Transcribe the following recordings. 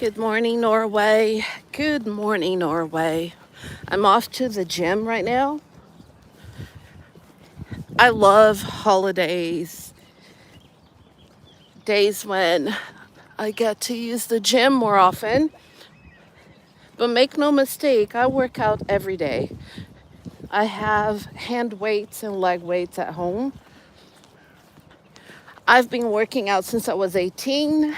Good morning, Norway. Good morning, Norway. I'm off to the gym right now. I love holidays, days when I get to use the gym more often. But make no mistake, I work out every day. I have hand weights and leg weights at home. I've been working out since I was 18.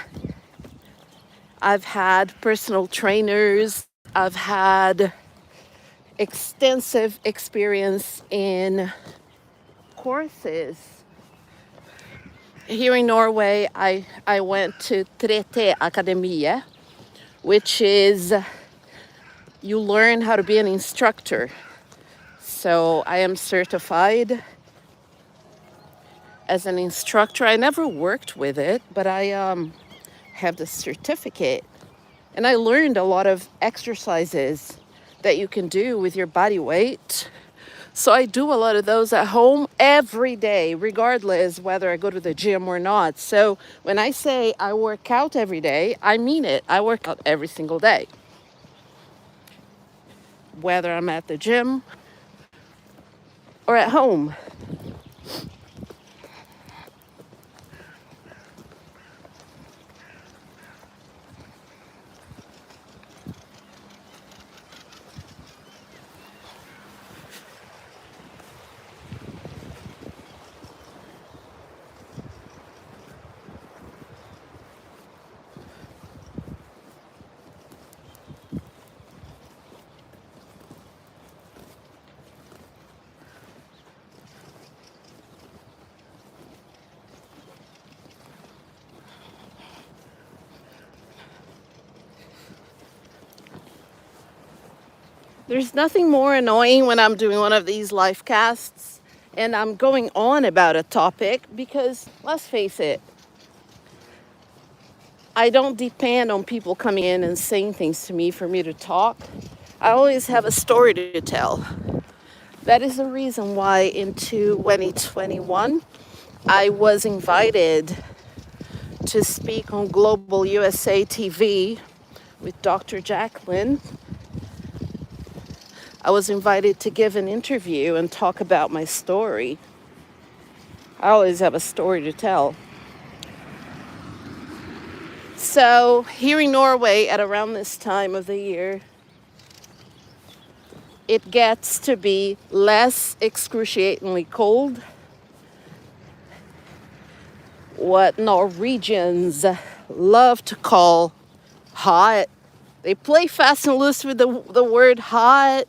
I've had personal trainers. I've had extensive experience in courses. Here in Norway, I went to Trete Akademie, which is you learn how to be an instructor. So I am certified as an instructor. I never worked with it, but I have the certificate. And I learned a lot of exercises that you can do with your body weight. So I do a lot of those at home every day, regardless whether I go to the gym or not. So when I say I work out every day, I mean it. I work out every single day. Whether I'm at the gym or at home. There's nothing more annoying when I'm doing one of these live casts and I'm going on about a topic because, let's face it, I don't depend on people coming in and saying things to me for me to talk. I always have a story to tell. That is the reason why in 2021 I was invited to speak on Global USA TV with Dr. Jacqueline. I was invited to give an interview and talk about my story. I always have a story to tell. So here in Norway at around this time of the year, it gets to be less excruciatingly cold. What Norwegians love to call hot. They play fast and loose with the word hot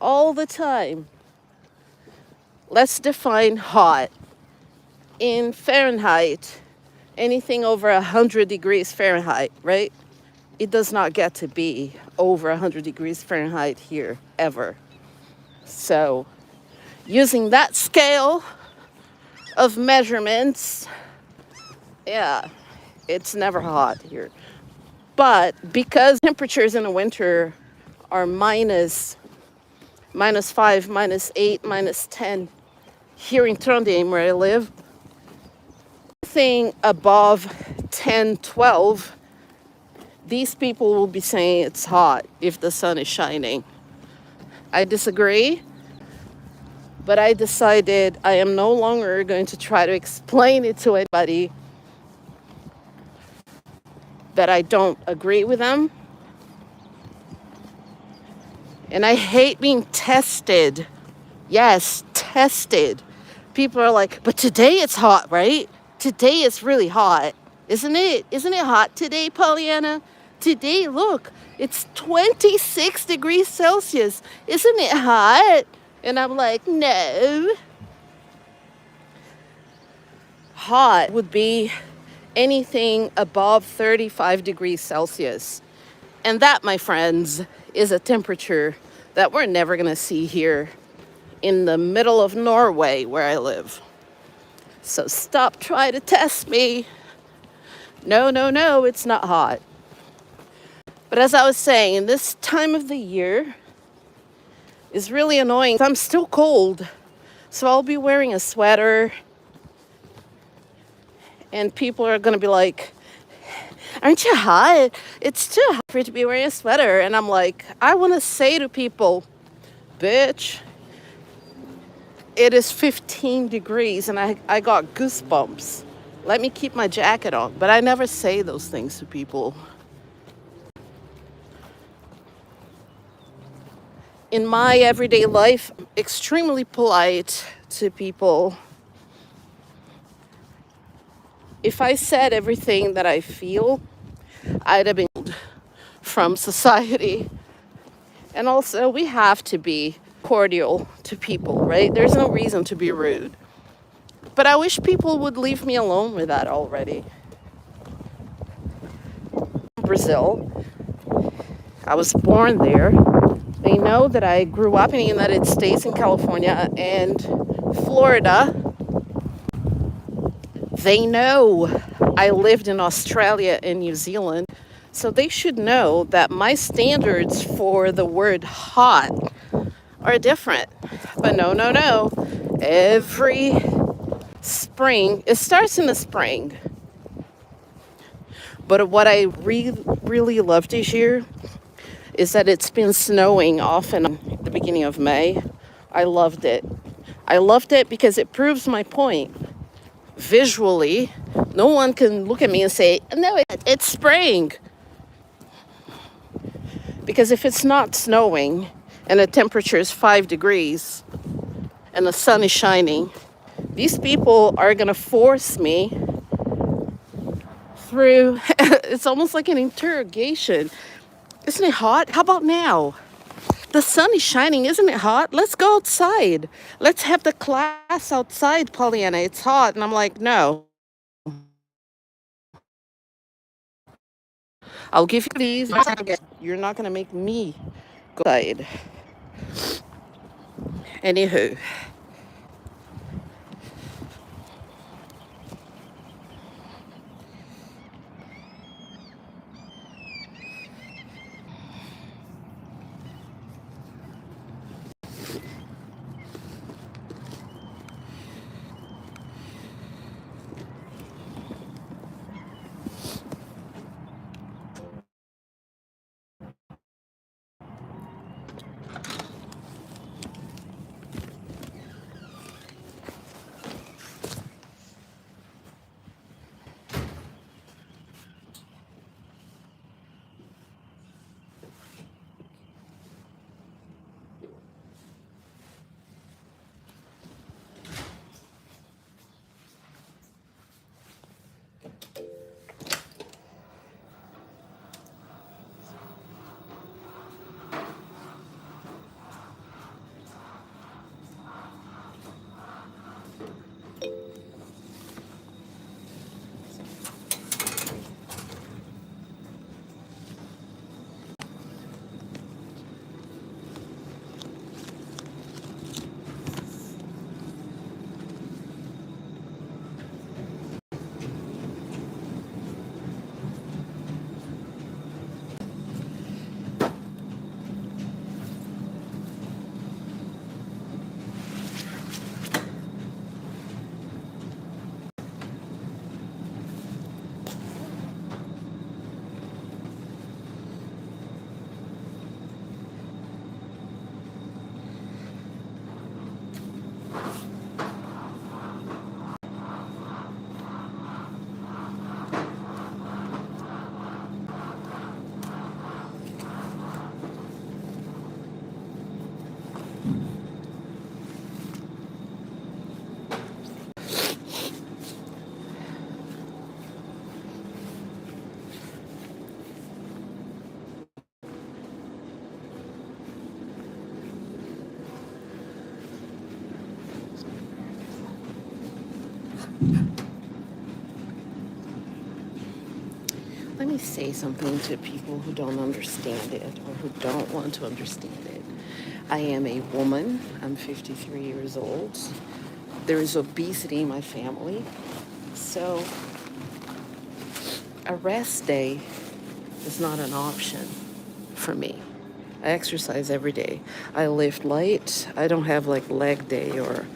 all the time. Let's define hot. In Fahrenheit, anything over 100 degrees Fahrenheit, right? It does not get to be over 100 degrees Fahrenheit here, ever. So, using that scale of measurements, yeah, it's never hot here. But because temperatures in the winter are minus 5, -8, -10, here in Trondheim where I live, anything above 10, 12, these people will be saying it's hot if the sun is shining. I disagree, but I decided I am no longer going to try to explain it to anybody that I don't agree with them. And I hate being tested. Yes, tested. People are like, but today it's hot, right? Today it's really hot. Isn't it? Isn't it hot today, Pollyanna? Today, look, it's 26 degrees Celsius. Isn't it hot? And I'm like, no. Hot would be anything above 35 degrees Celsius. And that, my friends, is a temperature that we're never going to see here in the middle of Norway where I live. So stop trying to test me. No, it's not hot. But as I was saying, this time of the year is really annoying. I'm still cold, so I'll be wearing a sweater. And people are going to be like, Aren't you hot? It's too hot for you to be wearing a sweater. And I'm like, I want to say to people, bitch, it is 15 degrees and I got goosebumps. Let me keep my jacket on. But I never say those things to people. In my everyday life, I'm extremely polite to people. If I said everything that I feel, I'd have been from society. And also, we have to be cordial to people, right? There's no reason to be rude. But I wish people would leave me alone with that already. Brazil, I was born there. They know that I grew up in the United States, in California and Florida. They know I lived in Australia and New Zealand. So they should know that my standards for the word hot are different. But no. Every spring, it starts in the spring. But what I really love this year is that it's been snowing often at the beginning of May. I loved it. I loved it because it proves my point. Visually, no one can look at me and say, no, it's spring. Because if it's not snowing and the temperature is 5 degrees and the sun is shining, these people are going to force me through. It's almost like an interrogation. Isn't it hot? How about now? The sun is shining. Isn't it hot? Let's go outside. Let's have the class outside, Pollyanna. It's hot. And I'm like, no. I'll give you these. You're not going to make me go outside. Anywho. Let me say something to people who don't understand it or who don't want to understand it. I am a woman. I'm 53 years old. There is obesity in my family. So a rest day is not an option for me. I exercise every day. I lift light. I don't have like leg day or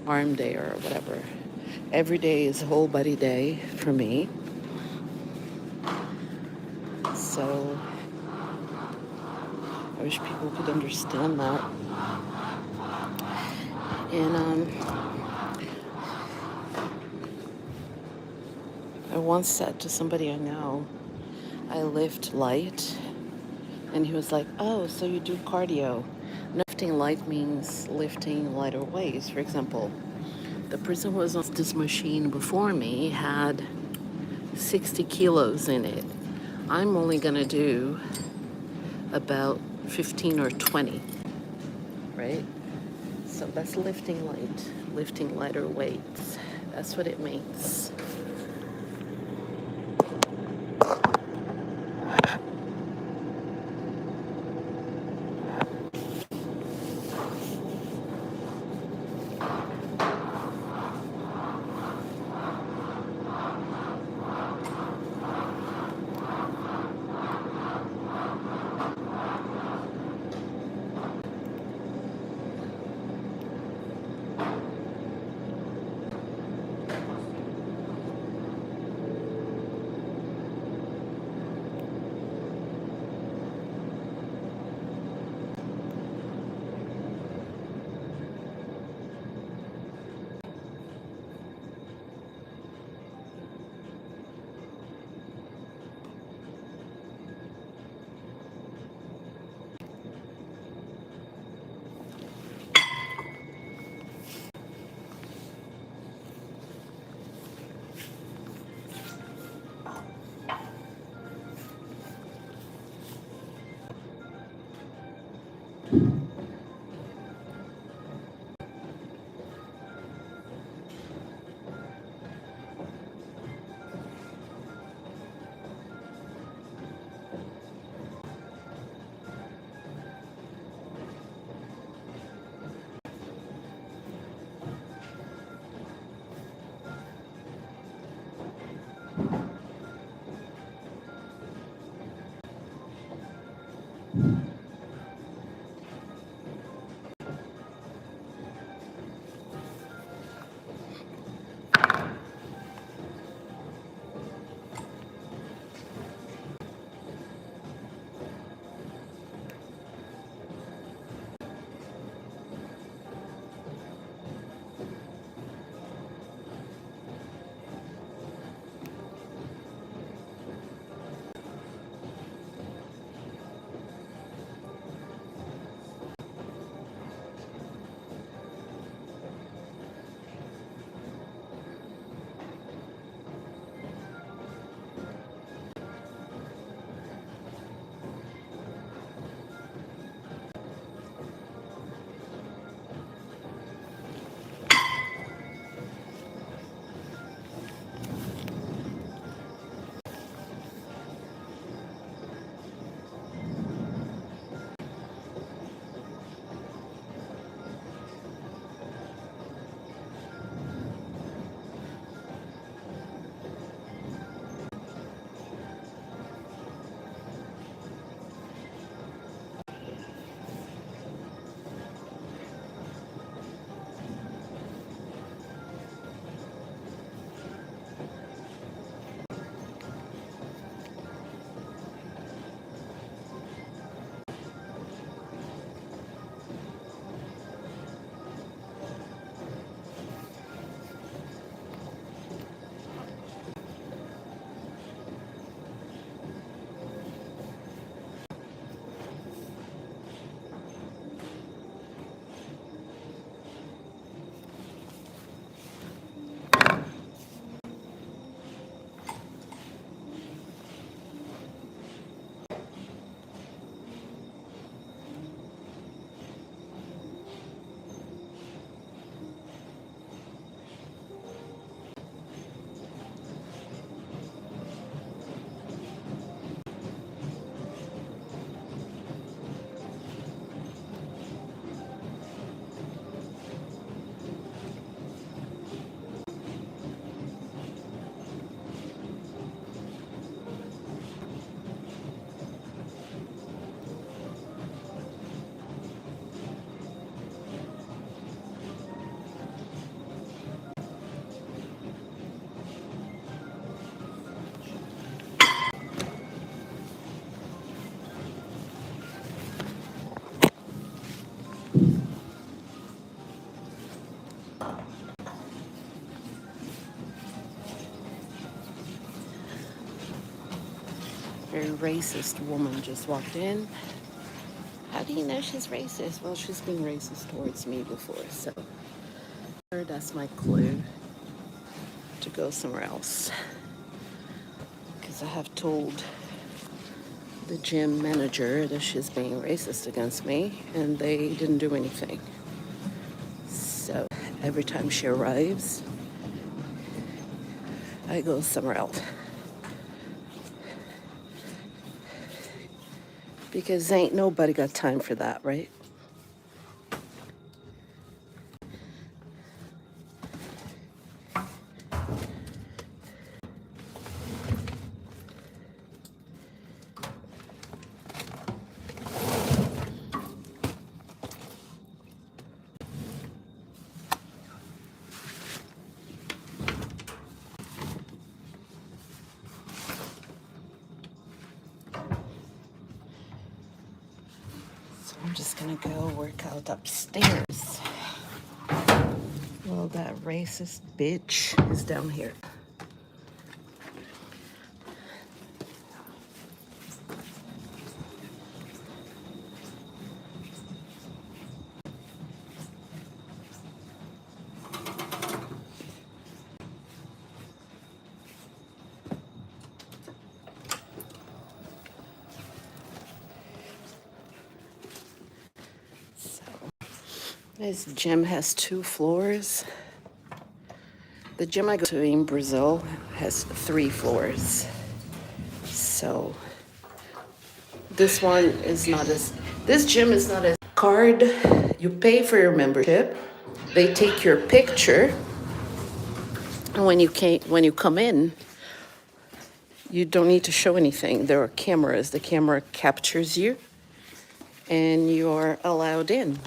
arm day or whatever. Every day is whole body day for me. So I wish people could understand that. And I once said to somebody I know, I lift light. And he was like, oh, so you do cardio. Lifting light means lifting lighter weights. For example, the person who was on this machine before me had 60 kilos in it. I'm only going to do about 15 or 20, right? So that's lifting light, lifting lighter weights. That's what it means. racist woman just walked in. How do you know she's racist? Well, she's been racist towards me before, so that's my clue to go somewhere else. Because I have told the gym manager that she's being racist against me, and they didn't do anything. So every time she arrives, I go somewhere else. Because ain't nobody got time for that, right? So I'm just gonna go work out upstairs. Well, that racist bitch is down here. This gym has 2 floors. The gym I go to in Brazil has 3 floors. So this gym is not as card. You pay for your membership. They take your picture. And when you come in, you don't need to show anything. There are cameras. The camera captures you and you're allowed in.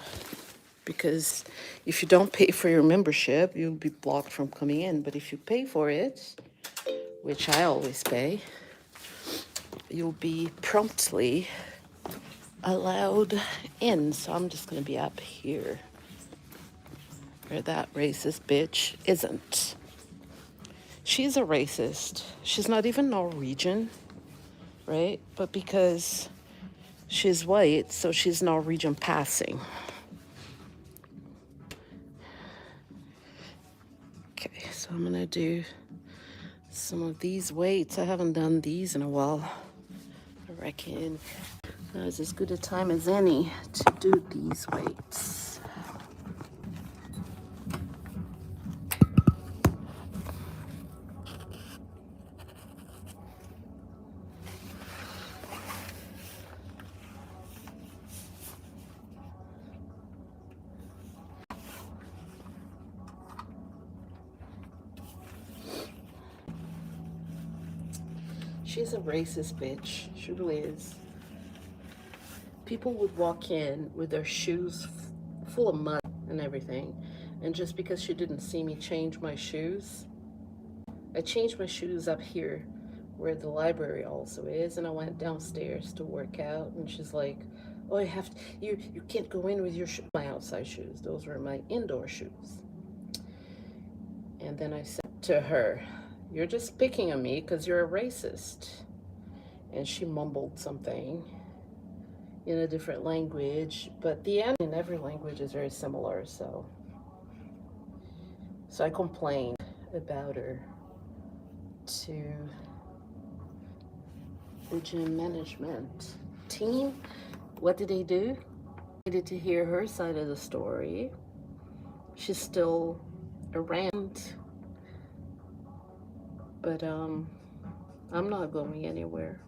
Because if you don't pay for your membership, you'll be blocked from coming in. But if you pay for it, which I always pay, you'll be promptly allowed in. So I'm just gonna be up here where that racist bitch isn't. She's a racist. She's not even Norwegian, right? But because she's white, so she's Norwegian passing. Okay, so I'm gonna do some of these weights. I haven't done these in a while. I reckon now is as good a time as any to do these weights. She's a racist bitch. She really is. People would walk in with their shoes full of mud and everything. And just because she didn't see me change my shoes, I changed my shoes up here where the library also is. And I went downstairs to work out. And she's like, oh, you can't go in with your my outside shoes. Those were my indoor shoes. And then I said to her, you're just picking on me because you're a racist. And she mumbled something in a different language, but the end in every language is very similar, so I complained about her to the gym management team. What did they do? I needed to hear her side of the story. She's still around, but I'm not going anywhere.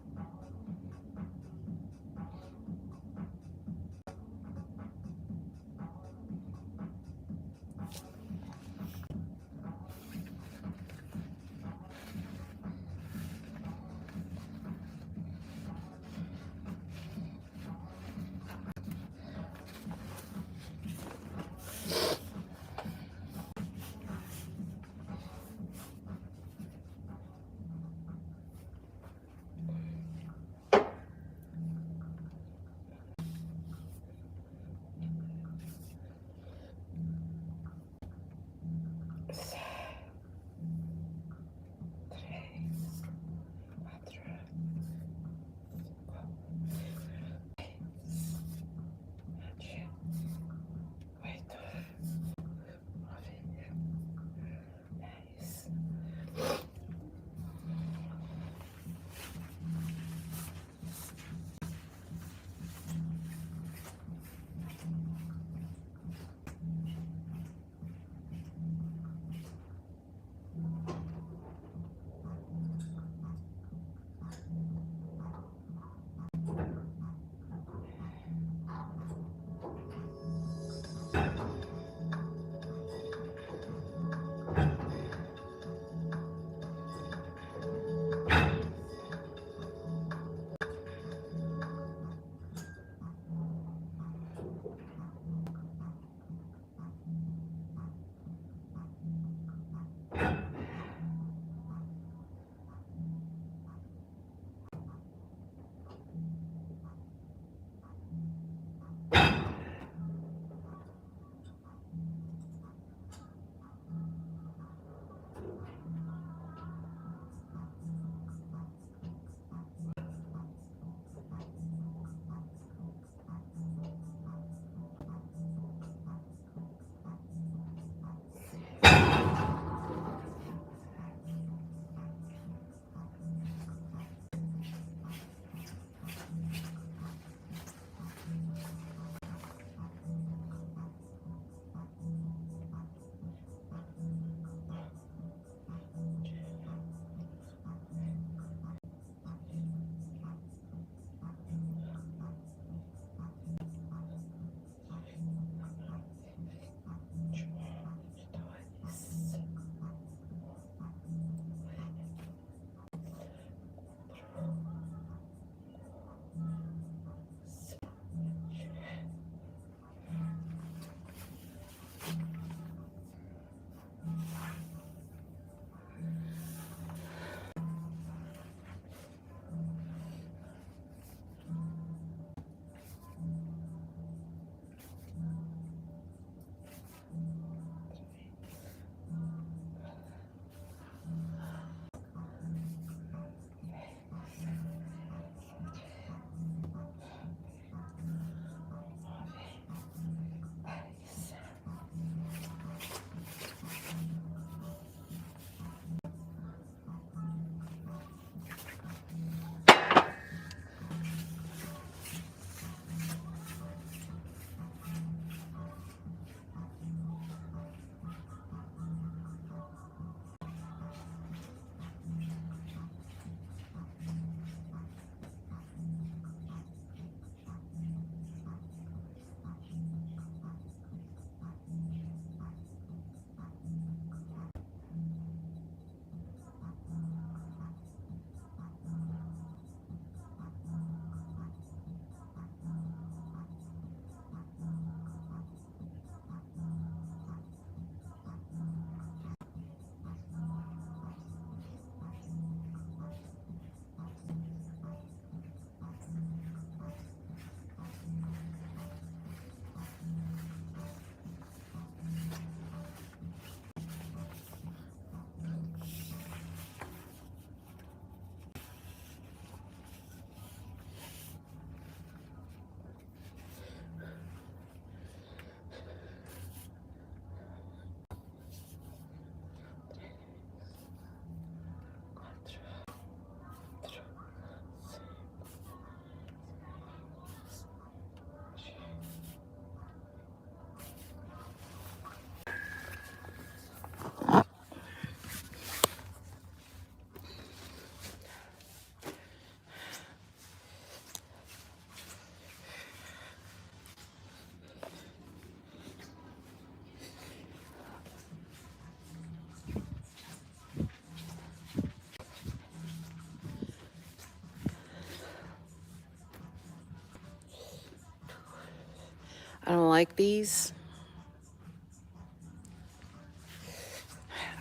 like these.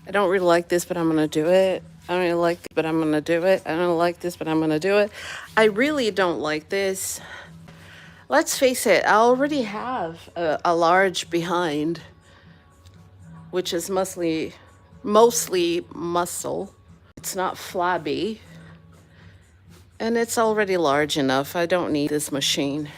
I don't really like this, but I'm going to do it. I don't really like this, but I'm going to do it. I don't like this, but I'm going to do it. I really don't like this. Let's face it, I already have a large behind, which is mostly muscle. It's not flabby. And it's already large enough. I don't need this machine.